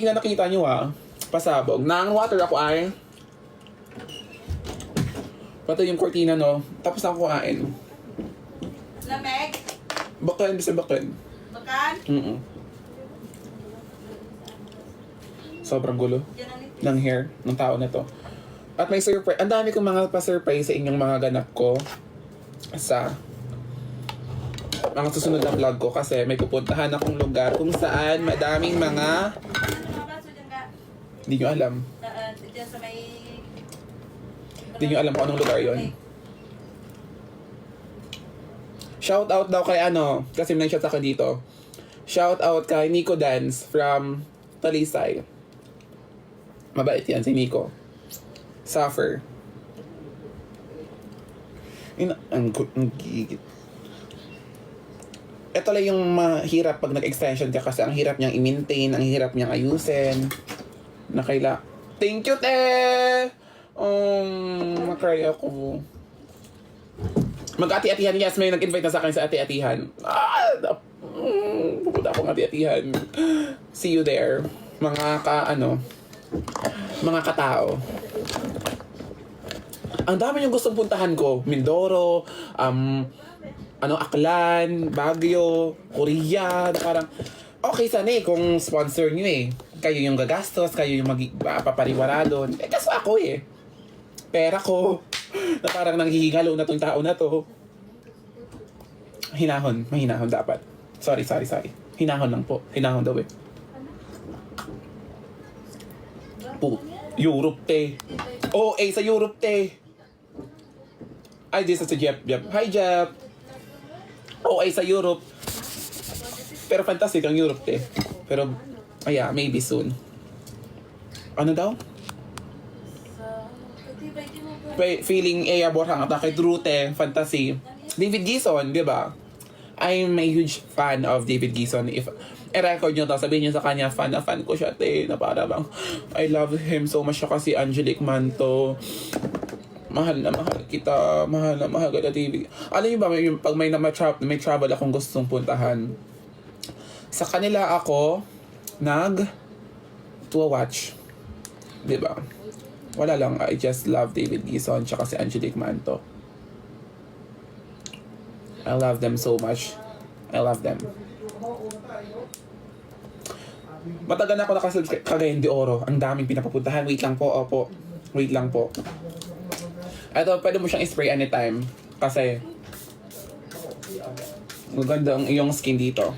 kortina nakita nyo pasabog. Nang water ako ay. Pato yung kortina no. Tapos ako kuhain. Lamig? Bakan, bisa bakan. Bakan? Sobrang gulo Yan ang nipis. ng hair ng tao na to. At may surprise. Ang dami kong mga pa-surprise sa inyong mga ganap ko sa mga susunod na vlog ko kasi may pupuntahan akong lugar kung saan madaming mga hindi nyo alam. Diyan sa may... Hindi nyo alam kung anong lugar yon. Shout out daw kay kasi may shout ako dito. Shout out kay Nico Dance from Talisay. Mabait yan si Nico. Suffer. Ang gigit. Ito lang yung mahirap pag nag-extension ka kasi ang hirap niyang i-maintain, ang hirap niyang ayusin. Thank you, te! Makry ako. Mag-ati-atihan, yes, may nag-invite na sa akin sa ati-atihan. Pupunta akong ati-atihan. See you there. Mga katao. Ang dami yung gustong puntahan ko. Mindoro, Aklan, Baguio, Korea, parang, okay sana kung sponsor nyo Kayo yung gagastos, kayo yung papariwara doon. Kaso ako pera ko, na parang nanghihingalo na tong tao na to. Mahinahon dapat. Sorry. Hinahon lang po. Hinahon daw Europe, te. Sa Europe, te. Ay, this is si Jep. Hi, Jep. Sa Europe. Pero fantastic ang Europe, te. Pero, maybe soon. Ano daw? Feeling Borhang at kay Drute, fantasy. David Gison, di ba? I'm a huge fan of David Gison. If i-record nyo to, sabihin nyo sa kanya, fan ko siya, te. Na para bang, I love him so much siya kasi Angelique Manto. Mahal na mahal kita. Mahal na mahal kita, David. Alam nyo ba, pag may travel akong gustong puntahan, sa kanila ako watch. Diba? Wala lang. I just love David Gison tsaka si Angelique Manto. I love them so much. I love them. Matagal na ako nakasubscribe Cagayan de Oro. Ang daming pinapapuntahan. Wait lang po. Wait lang po. Ito, pwede mo siyang spray anytime. Kasi maganda ang iyong skin dito.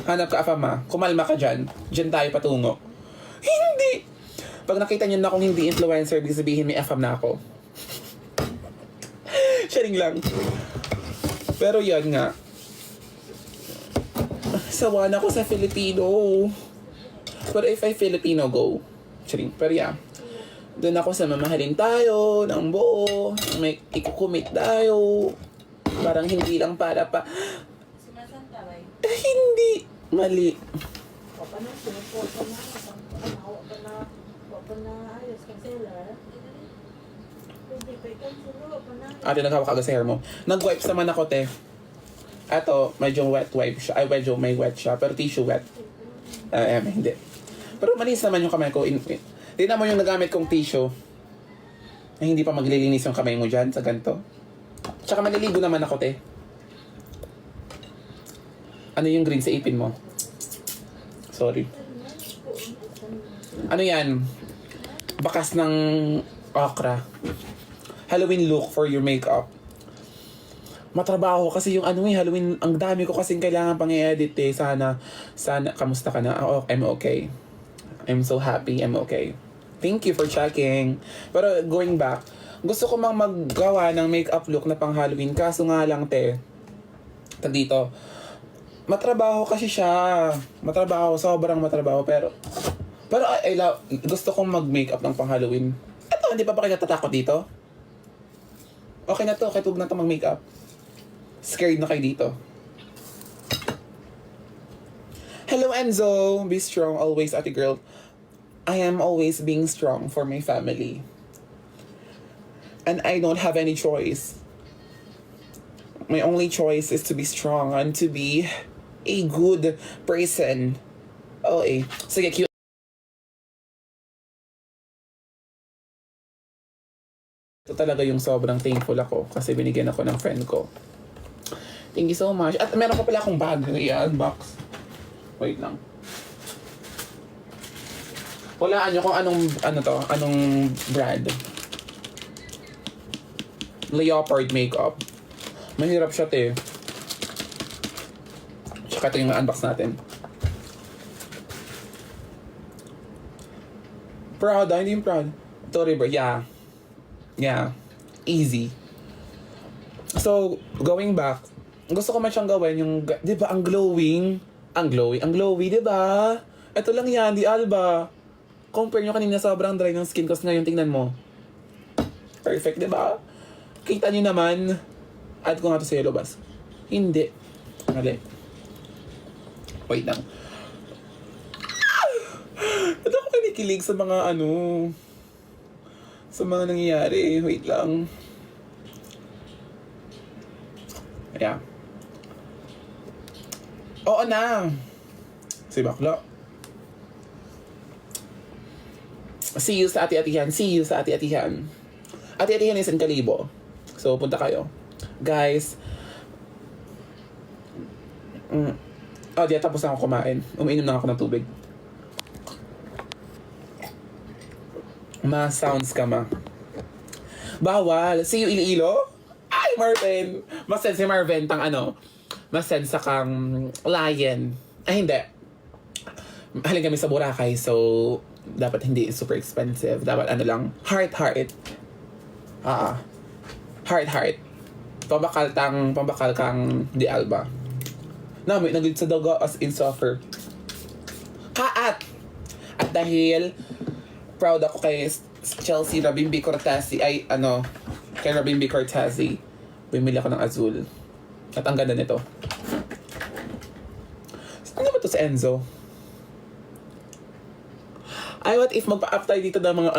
Hanap ka, Afama. Kumalma ka dyan. Dyan tayo patungo. Hindi! Pag nakita niyo na akong hindi influencer, di sabihin may Afam na ako. Sharing lang. Pero yan nga. Sawa na ako sa Filipino. Pero if I Filipino, go. Sharing. Pero yeah. Doon ako sa mamahalin tayo ng buo. May ikukumit tayo. Parang hindi lang para pa. Hindi. Mali. Ate, naghawak agad sa hair mo. Nag-wipes naman ako, te. Ato, medyo wet wipe siya. Ay, medyo may wet siya. Pero tissue wet. Hindi. Pero malinis naman yung kamay ko. Tignan mo yung nagamit kong tissue. Ay, hindi pa maglilinis yung kamay mo dyan sa ganito. Tsaka maliligo naman ako, te. Ano yung green sa ipin mo? Sorry. Ano yan? Bakas ng okra. Halloween look for your makeup. Matrabaho kasi yung Halloween, ang dami ko kasing kailangan pang i-edit Sana, kamusta ka na? I'm okay. I'm so happy, I'm okay. Thank you for checking. Pero going back, gusto ko maggawa ng makeup look na pang Halloween. Kaso nga lang, te. Dito. Matrabaho kasi siya. Sobrang matrabaho. Pero gusto kong mag-makeup ng pang Halloween. Eto, hindi pa ba kayo natatakot dito? Okay na to, kahit huwag na to mag-makeup. Scared na kayo dito. Hello, Enzo. Be strong always, ate girl. I am always being strong for my family. And I don't have any choice. My only choice is to be strong and to be a good person. Okay. Sige, cute. Ito talaga yung sobrang thankful ako kasi binigyan ako ng friend ko. Thank you so much. At meron pa pala akong bag. I-unbox. Wait lang. Hulaan nyo kung anong brand. Leopard makeup. Mahirap siya, te. Tsaka ito yung unbox natin. Prada, hindi yung Prada. Ito, River. Yeah. Easy. So, going back, gusto ko man siyang gawin yung, di ba, ang glowy, di ba? Ito lang yan, di Alba. Compare nyo kanina sobrang dry ng skin ko, ngayon tingnan mo. Perfect, di ba? Kita nyo naman, add ko nga to sa yellow bus. Hindi. Mali. Wait lang. Ito ako kinikilig sa mga sa mga nangyayari. Wait lang. Yeah. Oo na. Si bakla. See you sa ati-atihan. Ati-atihan is in Kalibo. So, punta kayo. Guys. Di tapos na ako kumain. Umiinom na ako ng tubig. Ma-sounds ka ma. Bawal. See you, Iloilo? Ay, Marvin! Mas-send si Marvin tang mas-send sa kang lion. Ay, hindi. Haling kami sa Boracay, so dapat hindi super expensive. Dapat lang, heart. Heart. Pambakal kang di Alba. Nami, naglit sa daga as in suffer. At dahil proud ako kay Chelsea Rabimbi Cortesi, kay Rabimbi Cortesi, bumili ako ng azul. At ang ganda nito. Ano ba to sa Enzo? Ay, what if magpa-up tayo dito ng mga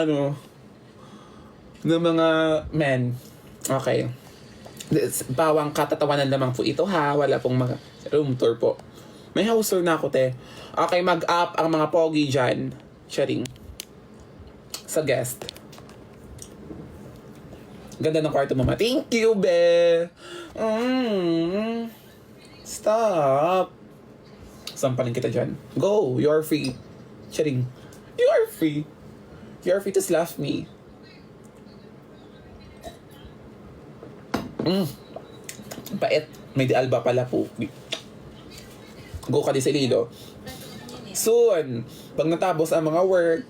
ng mga men. Okay. Bawang katatawanan lamang po ito ha. Wala pong mga room tour po. May house tour na ako, te. Okay, mag-up ang mga pogi dyan. Sharing. Sa guest. Ganda ng kwarto mo, ma. Thank you, be. Stop. Sampalin kita dyan. Go. You're free. Sharing. You are free. You are free to slap me. Pait. May di Alba pala po. Go ka di sa Lilo. Soon. Pag natapos ang mga work.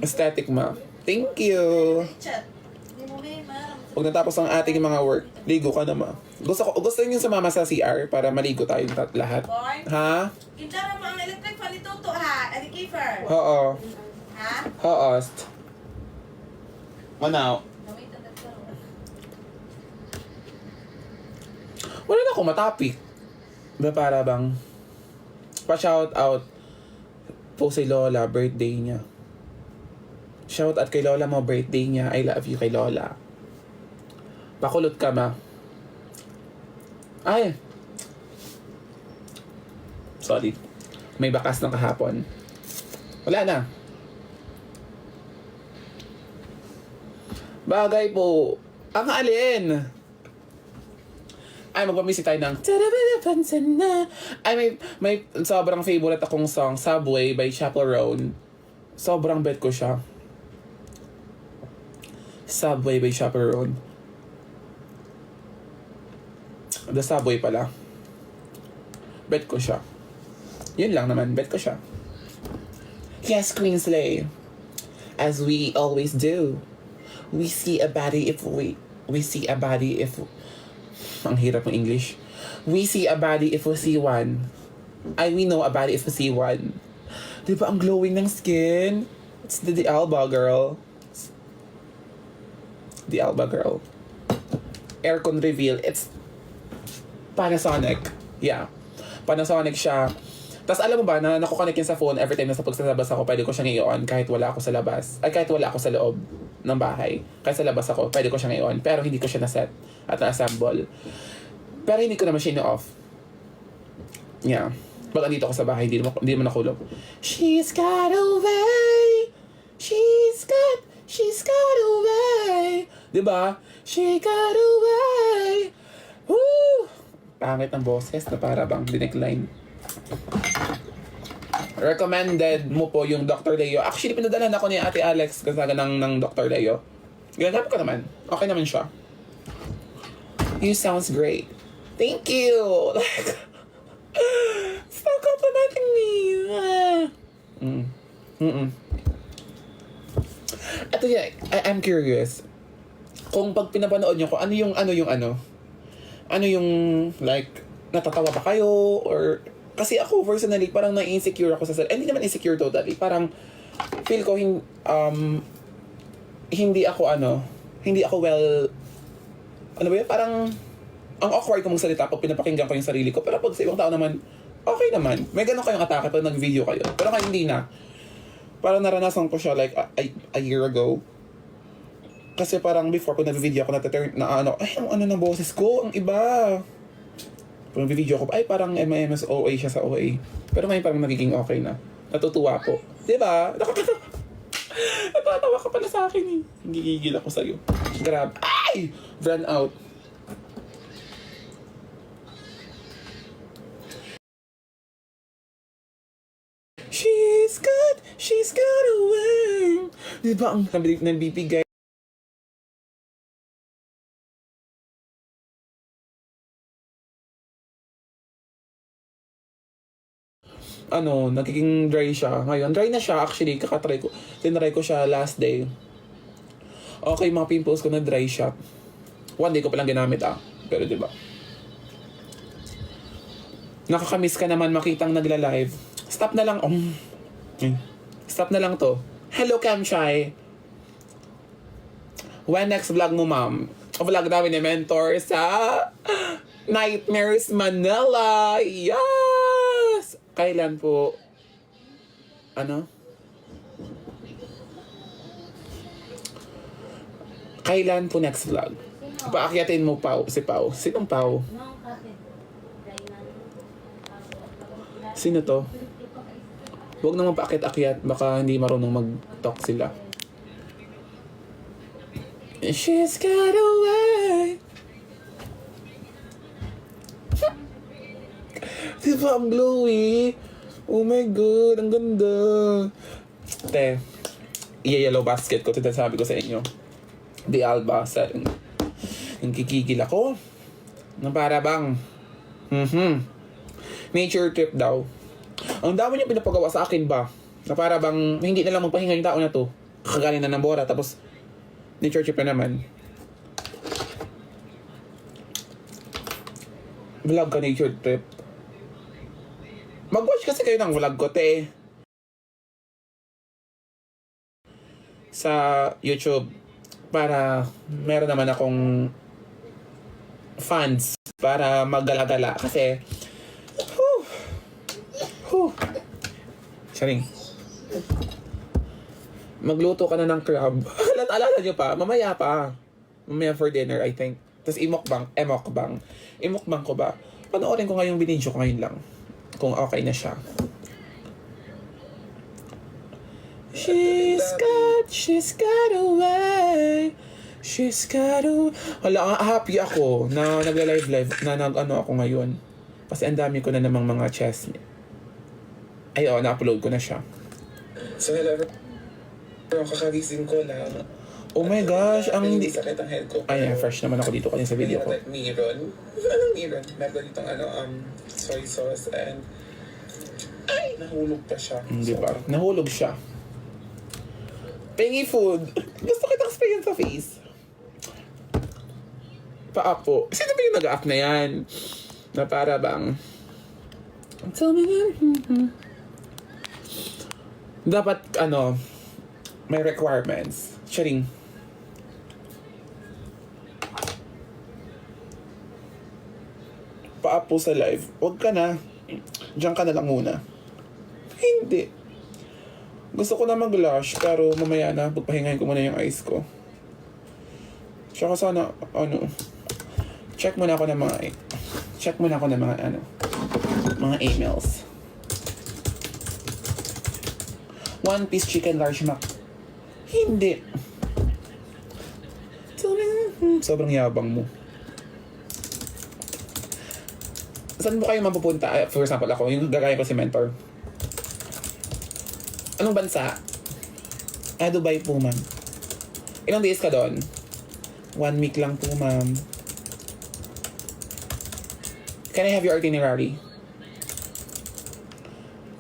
Aesthetic ma. Thank you. Pag natapos ang ating mga work, ligo ka na ma. Gusto niyo sumama sa CR para maligo tayong lahat. Ha? Kindara mo ang electric fan ito ha. Adi Kiefer. Oo. Ha? Hoost. Ano? Wala na akong matapik. Ba para bang pa-shout out po si Lola, birthday niya. Shout out kay Lola mo, birthday niya. I love you kay Lola. Pakulot ka ma. Ay. Sorry. May bakas ng kahapon. Wala na. Bagay po. Ang alin? Ay, magpamisi tayo ng Tarabansan na. Ay, may sobrang favorite akong song, Subway by Chaperone. Sobrang bet ko siya. Subway by Chaperone. The Subway pala. Bet ko siya. Yun lang naman, bet ko siya. Yes, Queen Slay. As we always do. We see a body if we see a body if... Ang hirap ng English. We see a body if we see one. We know a body if we see one. Di ba ang glowing ng skin? It's the Alba girl. The Alba girl. Aircon reveal. It's Panasonic. Yeah. Panasonic siya. Tapos alam mo ba na nakukonect yun sa phone every time nasa pagsalabas ako, pwede ko siyang i-on kahit wala ako sa labas. Ay, kahit wala ako sa loob ng bahay. Kahit sa labas ako, pwede ko siyang i-on. Pero hindi ko siya na-set at na-assemble. Pero hindi ko naman siya ino-off. Yeah. Pag andito ako sa bahay, hindi naman nakulog. She's got away. She's got away. Diba? She got away. Woo! Pangit ng boses na para bang dinecline. Recommended mo po yung Dr. Leo. Actually, pinadalhan ako ni Ate Alex kasaga ng Dr. Leo. Ginagamit ko naman. Okay naman siya. You sounds great. Thank you! Like, stop complimenting me! Ito yan, I'm curious. Kung pag pinapanood nyo ko, ano yung like, natatawa ba kayo? Or, kasi ako personally, parang na-insecure ako sa hindi naman insecure totally. Parang, feel ko, hindi ako well, ano ba yun? Parang, ang awkward ko magsalita pag pinapakinggan ko yung sarili ko. Pero pag sa ibang tao naman, okay naman. May ganun kayong atake pag nag-video kayo. Pero kaya hindi na. Parang naranasan ko siya like a year ago. Kasi parang before ko nag-video ako ang ng boses ko, ang iba. Pag nag-video ko, parang MMS OA siya sa OA. Pero ngayon parang nagiging okay na. Natutuwa po. Diba? Natatawa ka pala sa akin eh. Gigigil ako sa'yo. Grab. Ay! Run out. She's got away. Diba ang nabibigay? Nagiging dry siya. Ngayon, dry na siya actually. Tinry ko siya last day. Okay, mga pimples ko na dry siya. One day ko palang ginamit Pero diba? Nakakamiss ka naman makitang nagla-live. Stop na lang. Stop na lang to. Hello, Camshy. When next vlog mo, ma'am? Vlog namin ni Mentor sa Nightmares Manila. Yes! Kailan po? Kailan po next vlog? Paakyatin mo, Pao. Si Pao. Sinong Pao? Sino to? Huwag naman paakit-akyat. Baka hindi marunong mag-talk sila. She's got away. Diba ang glowy? Oh my God, ang ganda. Te, i-yellow basket ko. Ito sabi ko sa inyo. Di Alba. Yung kikigil ako. Na para bang nature trip daw. Ang dami niya pinapagawa sa akin ba? Na para bang hindi na lang magpahinga yung tao na to. Kakagaling na ng bora. Tapos nature trip na naman. Vlog ka nature trip. Mag-watch kasi kayo ng vlog ko, te. Sa YouTube. Para meron naman akong fans. Para maggala-gala. Kasi Charing. Magluto ka na ng crab. Alala nyo pa. Mamaya for dinner, I think. Tapos imukbang ko ba? Panoorin ko ngayong binidyo ko ngayon lang. Kung okay na siya. She's got away. Wala, happy ako na nagla-live na ako ngayon. Kasi ang dami ko na namang mga chess. Ay, na-upload ko na siya. So, hello. Kakagising ko lang. Oh my gosh, ang hindi sakit ang head ko. Ay, fresh naman ako dito kasi sa video ko. Meron. Anong meron? Meron ditong soy sauce and nahulog pa siya. Hindi ba? Nahulog siya. Pengi food. Gusto kitang sprayan sa face. Pa-up po. Sino ba yung nag-up na yan? Na para bang tell me that. Dapat, may requirements. Sharing. Pa-up po sa live. Huwag ka na. Diyan ka na lang muna. Hindi. Gusto ko na mag-lash, pero mamaya na, pagpahingahin ko muna yung eyes ko. Tsaka sana, check muna ako ng mga Check muna ako ng mga mga emails. One piece chicken large mac. Hindi. Sobrang yabang mo. Saan mo kayo mapupunta? For example, ako, yung gagaya ko si Mentor. Anong bansa? Dubai po, ma'am. Ilang days ka doon? 1 week lang po, ma'am. Can I have your itinerary?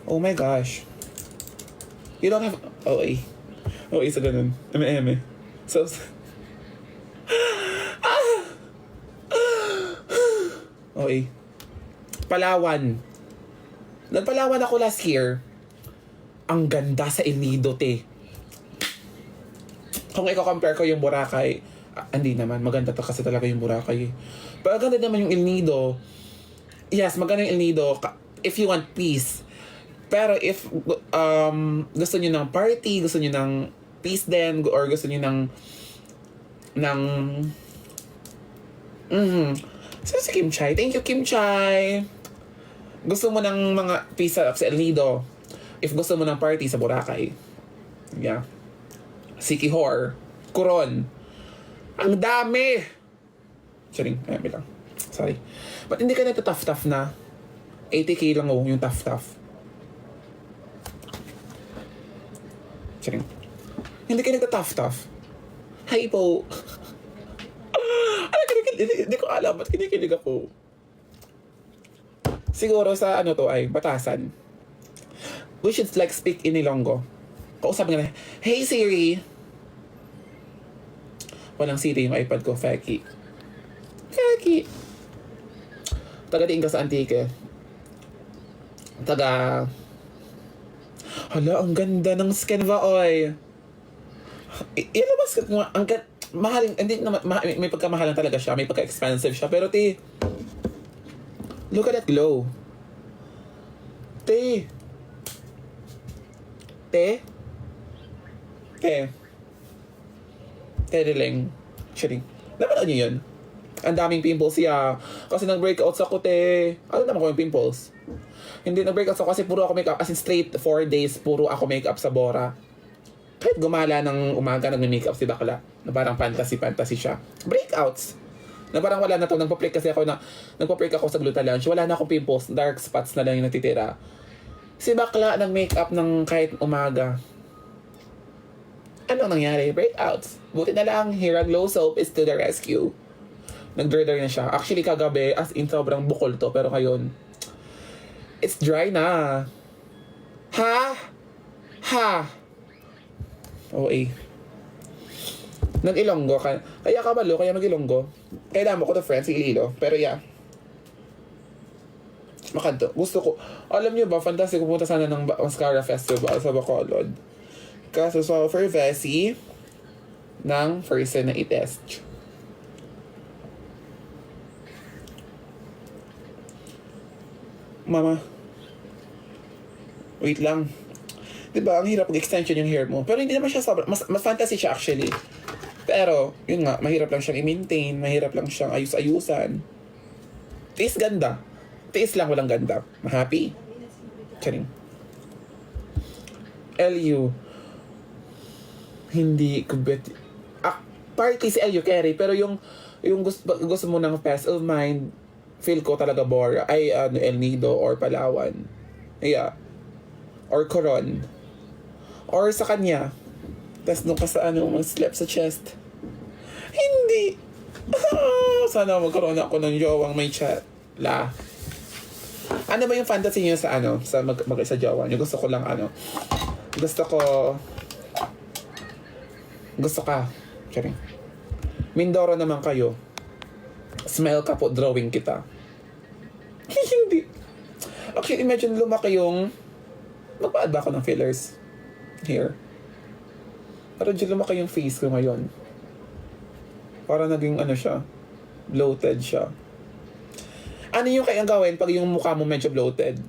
Oh my gosh. You don't have... OA. OA sa ganun. M. So... OA. Palawan. Nagpalawan ako last year. Ang ganda sa El Nido, te. Kung i-compare ko yung Boracay, hindi naman. Maganda to kasi talaga yung Boracay. Pero ganda naman yung El Nido. Yes, maganda yung El Nido if you want peace. Pero if gusto nyo ng party, gusto nyo ng peace din, or gusto nyo So si Kim Chai. Thank you, Kim Chai. Gusto mo ng mga peace sa El Nido. If gusto mo ng party sa Boracay. Yeah. Sikihor. Coron. Ang dami! Charing, ayun lang. Sorry. Ba't hindi ka nagtatough-tough na? 80k lang yung tough-tough. Charing. Hindi ka nagtatough-tough. Hi po. Hindi ko alam ba't kinikilig ako. Siguro sa to ay batasan. We should like speak in Ilonggo. Kausapin nga na, hey Siri. Walang Siri yung iPad ko, Feki. Taga-diin ka sa Antique. Hala, ang ganda ng Scanva, oy. Ilabas ka nga, mahaling, hindi naman, may pagkamahalan talaga siya, may pagka-expensive siya, pero look at that glow. Diling. Shitting. Napanood niyo yun? Ang daming pimples siya. Kasi nag-breakouts ako, Ano naman ko yung pimples? Hindi, nag-breakouts ako kasi puro ako makeup. As in straight 4 days, puro ako makeup sa Bora. Kahit gumala ng umaga, nag-makeup si bakla. Na parang fantasy siya. Breakouts. Na parang wala na to. Nagpa-break ako sa Glutalange. Wala na akong pimples. Dark spots na lang yung natitira. Si bakla nag-makeup ng kahit umaga. Ano nangyari? Breakouts. Buti na lang, Hera Glow Soap is to the rescue. Nag-dry na siya. Actually, kagabi, as in sobrang bukol to. Pero ngayon, it's dry na. Ha? OA. Nag-Ilonggo ka. Kaya kabalo, kaya mag-Ilonggo. Kailangan mo ko to friends, si Ililo. Pero yeah. Makanto. Gusto ko. Alam niyo ba, fantastic pumunta sana ng Mascara Festival sa Bacolod. Kaso sa Fervesi ng first na i-test. Mama. Wait lang. Diba, ang hirap mag-extension yung hair mo. Pero hindi naman siya sobrang. Mas fantasy siya actually. Pero, yun nga, mahirap lang siyang i-maintain. Mahirap lang siyang ayus-ayusan. Tiis ganda. Tiis lang walang ganda. Happy? Charing. LU. Hindi ko bet. Party si LU Carey. Pero yung gusto mo ng peace of mind, feel ko talaga Bora. Ay, El Nido or Palawan. Yeah. Or Coron. Or sa kanya. Tapos nung ka sa mag-slap sa chest. Hindi. Sana magkaroon ako ng jowang may chat. Ano ba yung fantasy niyo sa sa mag-isa jowa niyo? Gusto ko lang Gusto ka. Charing. Mindoro naman kayo. Smile ka po, drawing kita. Hindi. Actually, imagine lumaki yung... Magpa-add ba ako ng fillers? Here. Pero dyan lumaki yung face ko ngayon. Para naging siya. Bloated siya. Ano yung kayang gawin pag yung mukha mo medyo bloated?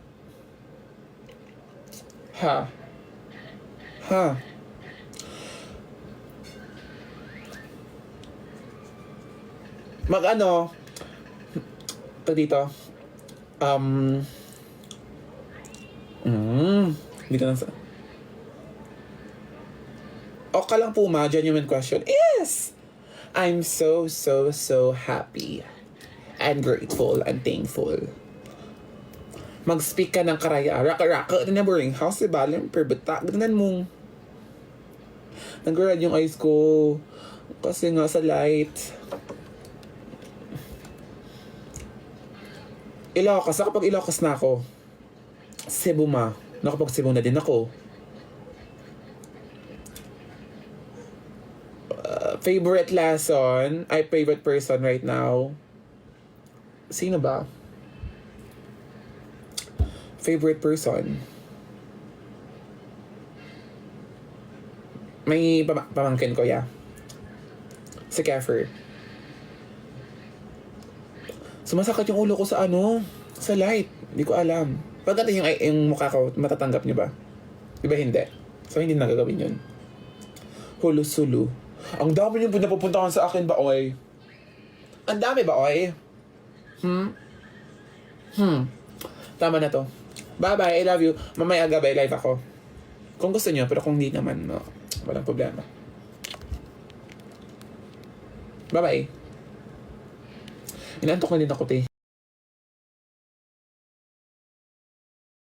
Ha? Dito, Hindi ka na sa... O ka lang po ma, genuine question. Yes! I'm so happy and grateful and thankful. Mag-speak ka ng karaya. Raka-raka na boring house, diba? Limper, bata. Ganun mong nag-red yung eyes ko. Kasi nga sa light. Ilocos. Nakapag Ilocos na ako. Cebu ma. Nakapag Cebu na din ako. Favorite lesson. Favorite person right now. Sino ba? Favorite person. May pamangkin ko, yeah. Si Kefir. Sumasakit yung ulo ko sa sa light. Hindi ko alam. Pagkat yung mukha ko, matatanggap niyo ba? Di ba hindi? So, hindi na gagawin yun. Hulu-sulu. Ang dami niyong pinapupuntahan sa akin ba, oy? Ang dami ba, oy? Tama na to. Bye-bye, I love you. Mamaya gabi, live ako. Kung gusto niyo, pero kung hindi naman, no, walang problema. Bye-bye. Inaantok na din ako, te.